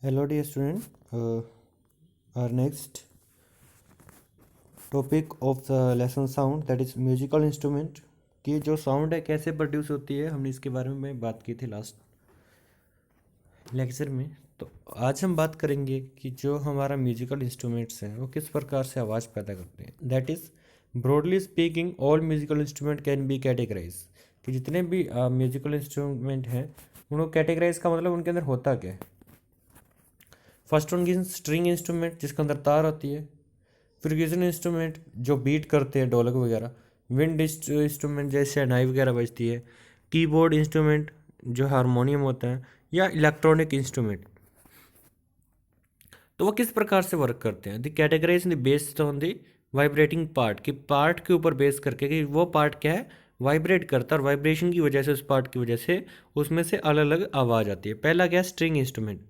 Hello, dear student. Our next topic of the lesson sound, that is musical instrument. कि जो sound है कैसे produce होती है, हमने इसके बारे में बात की थी लास्ट लेक्चर में। तो आज हम बात करेंगे कि जो हमारा म्यूजिकल इंस्ट्रूमेंट्स हैं वो किस प्रकार से आवाज़ पैदा करते हैं। That is broadly speaking all musical instrument can be categorize. कि जितने भी म्यूजिकल इंस्ट्रूमेंट हैं उनको कैटेगराइज का मतलब उनके अंदर होता क्या है। फर्स्ट वन की स्ट्रिंग इंस्ट्रूमेंट जिसके अंदर तार होती है। परक्यूशन इंस्ट्रूमेंट जो बीट करते हैं ढोलक वगैरह। विंड इंस्ट्रूमेंट जैसे शहनाई वगैरह बजती है। कीबोर्ड इंस्ट्रूमेंट जो हारमोनियम होता है, या इलेक्ट्रॉनिक इंस्ट्रूमेंट। तो वो किस प्रकार से वर्क करते हैं। The categorize in the based on the vibrating part, कि पार्ट के ऊपर बेस करके कि वो पार्ट क्या है, वाइब्रेट करता है और वाइब्रेशन की वजह से उस पार्ट की वजह से उसमें से अलग अलग आवाज़ आती है। पहला क्या है, स्ट्रिंग इंस्ट्रूमेंट।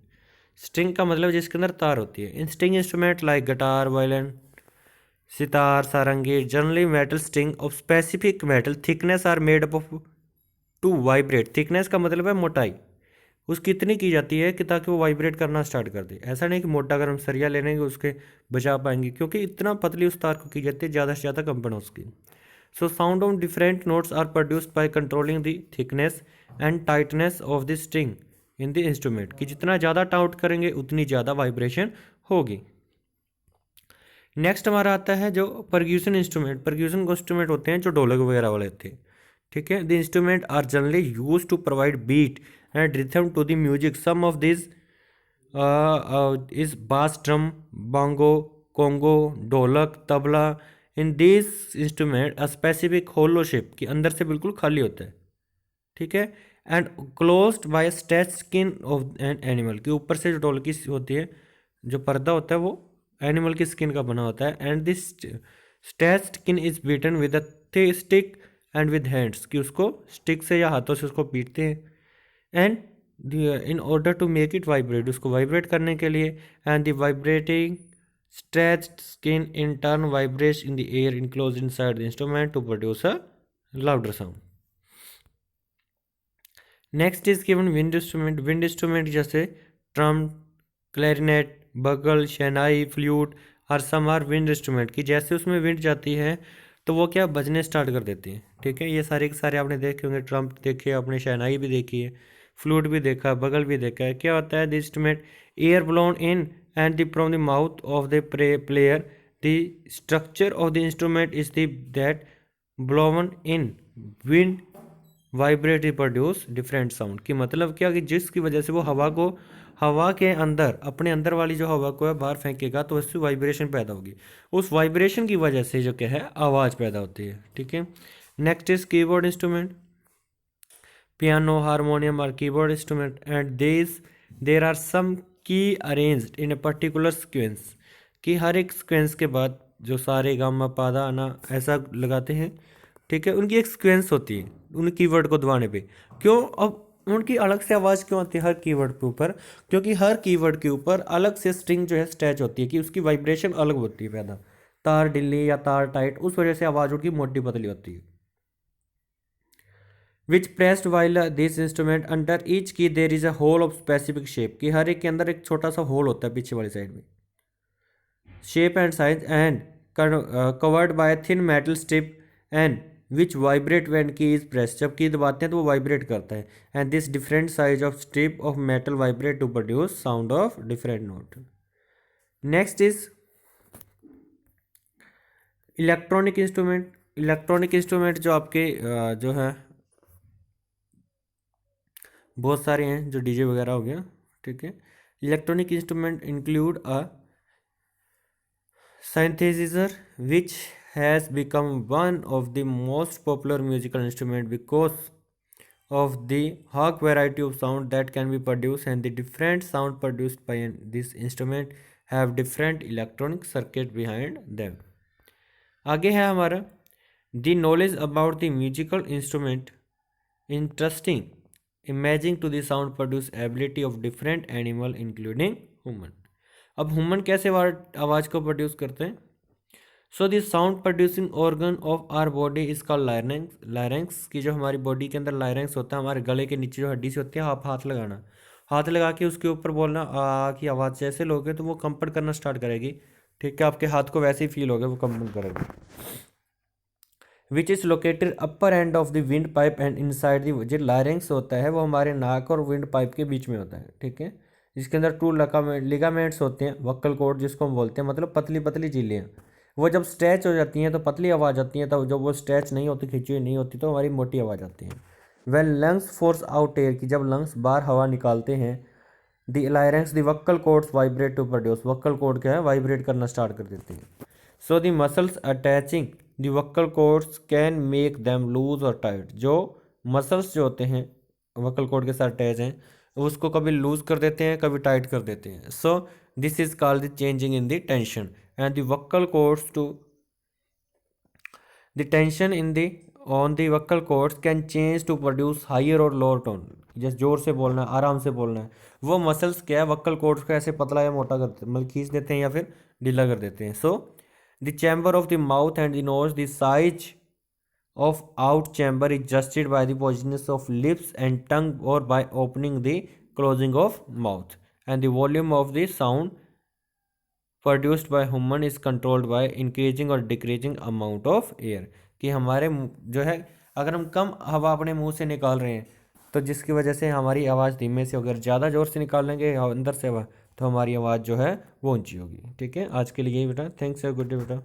स्ट्रिंग का मतलब जिसके अंदर तार होती है। In string instrument like guitar, violin, sitar, sarangi, generally metal string of specific metal thickness are made up of to vibrate. Thickness का मतलब है मोटाई, उसकी इतनी की जाती है कि ताकि वो वाइब्रेट करना स्टार्ट कर दे। ऐसा नहीं कि मोटा अगर हम सरिया ले लेंगे उसके बचा पाएंगे, क्योंकि इतना पतली उस तार को की जाती है ज़्यादा से ज़्यादा कंपन उसकी। So sound of different notes are produced by controlling the thickness and tightness of the string in the instrument. कि जितना ज़्यादा टाउट करेंगे उतनी ज़्यादा वाइब्रेशन होगी। नेक्स्ट हमारा आता है जो परक्यूशन इंस्ट्रूमेंट। परक्यूशन इंस्ट्रूमेंट होते हैं जो ढोलक वगैरह वाले होते हैं। ठीक है, the instrument are generally use to provide beat and rhythm to the music. Some of this is bass drum, bongo, conga, dholak, tabla. In this instrument a specific hollow shape, कि अंदर से बिल्कुल खाली होता है। ठीक है, and closed by stretch skin of an animal, के ऊपर से जो ढोलकी होती है, जो पर्दा होता है वो एनिमल की स्किन का बना होता है। And this stretch skin is beaten with a stick and with hands, कि उसको स्टिक से या हाथों से उसको पीटते हैं। And in order to make it vibrate, उसको वाइब्रेट करने के लिए। And the vibrating stretched skin in turn vibrates in the air enclosed inside the instrument to produce a louder sound. Next is given wind instrument. Wind instrument जैसे term, clarinet, बगल, शहनाई, flute और some are wind instrument. की जैसे उसमें wind जाती है तो वो क्या बजने स्टार्ट कर देती है। ठीक है, ये सारे के सारे आपने देखे होंगे। ट्रम्प देखे आपने, शहनाई भी देखी है, फ्लूट भी देखा, बगल भी देखा है। क्या होता है, the instrument air blown in and the from the mouth of the player. The structure of the instrument is the that blown in wind vibrate produce different sound. की मतलब क्या, कि जिसकी वजह से वो हवा के अंदर अपने अंदर वाली जो हवा को है बाहर फेंकेगा तो उससे वाइब्रेशन पैदा होगी। उस वाइब्रेशन की वजह से जो क्या है आवाज़ पैदा होती है। ठीक है, next is keyboard instrument. Piano, harmonium और keyboard instrument and there are some key arranged in a particular sequence. कि हर एक सिक्वेंस के बाद जो सारे गामा पादा ना ऐसा लगाते हैं। ठीक है, उनकी एक सिक्वेंस होती है उन कीवर्ड को दबाने पे। क्यों, अब उनकी अलग से आवाज़ क्यों आती है हर कीवर्ड के ऊपर, क्योंकि हर कीवर्ड के ऊपर अलग से स्ट्रिंग जो है स्ट्रेच होती है, कि उसकी वाइब्रेशन अलग होती है पैदा। तार ढीली या तार टाइट, उस वजह से आवाज़ उनकी मोटी पतली होती है। Which pressed while this instrument under each key there is a hole of specific shape. कि हर एक के अंदर एक छोटा सा होल होता है पीछे वाली साइड में। Shape and size and covered by thin metal strip and which vibrate when key is press. जब की दबाते हैं तो वो वाइब्रेट करता है। And this different size of strip of metal vibrate to produce sound of different note. Next is electronic instrument. Electronic instrument जो आपके जो है बहुत सारे हैं, जो डीजे वगैरह हो गया। ठीक है, electronic instrument include a synthesizer, which has become one of the most popular musical instrument because of the high variety of sound that can be produced, and the different sound produced by this instrument have different electronic circuit behind them. आगे है हमारा the knowledge about the musical instrument interesting imaging to the sound produce ability of different animal including human। अब human कैसे आवाज़ को produce करते हैं। So the sound producing organ of our body is called larynx. Larynx की जो हमारी body के अंदर लायरेंक्स होता है, हमारे गले के नीचे जो हड्डी से होती है, आप हाथ लगाना, हाथ लगा के उसके ऊपर बोलना आ की आवाज़ जैसे लोगे तो वो कंपन करना स्टार्ट करेगी। ठीक है, आपके हाथ को वैसे ही फील होगा, वो कंपन करेगी। Which is located upper end of the wind pipe and inside the, जो लारिंक्स होता है वो हमारे नाक और विंड पाइप के बीच में होता है। ठीक है, इसके अंदर टू लिगामेंट्स होते हैं, वक्कल कॉर्ड जिसको हम बोलते हैं, मतलब पतली पतली झिल्लियाँ। वो जब स्ट्रेच हो जाती हैं तो पतली आवाज़ आती है, तब जब वो स्ट्रेच नहीं होती, खिंची हुई नहीं होती, तो हमारी मोटी आवाज़ आती है। When lungs force out air, की जब लंग्स बाहर हवा निकालते हैं, the larynx the vocal cords vibrate to produce, vocal cord क्या है, वाइब्रेट करना स्टार्ट कर देते हैं। So the muscles attaching the vocal cords can make them loose और टाइट, जो मसल्स जो होते हैं वक्कल कॉर्ड के साथ अटैच हैं, उसको कभी लूज कर देते हैं, कभी टाइट कर देते हैं। So this is called the changing in the tension and the vocal cords to the tension in the on the vocal cords can change to produce higher और लोअर टोन। जैसे जोर से बोलना है, आराम से बोलना है, वो मसल्स क्या है, वक्कल कॉर्ड्स को ऐसे पतला या मोटा करते हैं, मतलब खींच देते हैं या फिर ढीला कर देते हैं। So the chamber of the mouth and the nose, the size of out chamber is adjusted by the positions of lips and tongue or by opening the closing of mouth, and the volume of the sound produced by human is controlled by increasing or decreasing amount of air। कि हमारे जो है, अगर हम कम हवा अपने मुंह से निकाल रहे हैं तो जिसकी वजह से हमारी आवाज़ धीमे से, अगर ज़्यादा ज़ोर से निकाल लेंगे अंदर से हवा, तो हमारी आवाज़ जो है वो ऊंची होगी। ठीक है, आज के लिए यही बेटा, थैंक्स, गुड डे बेटा।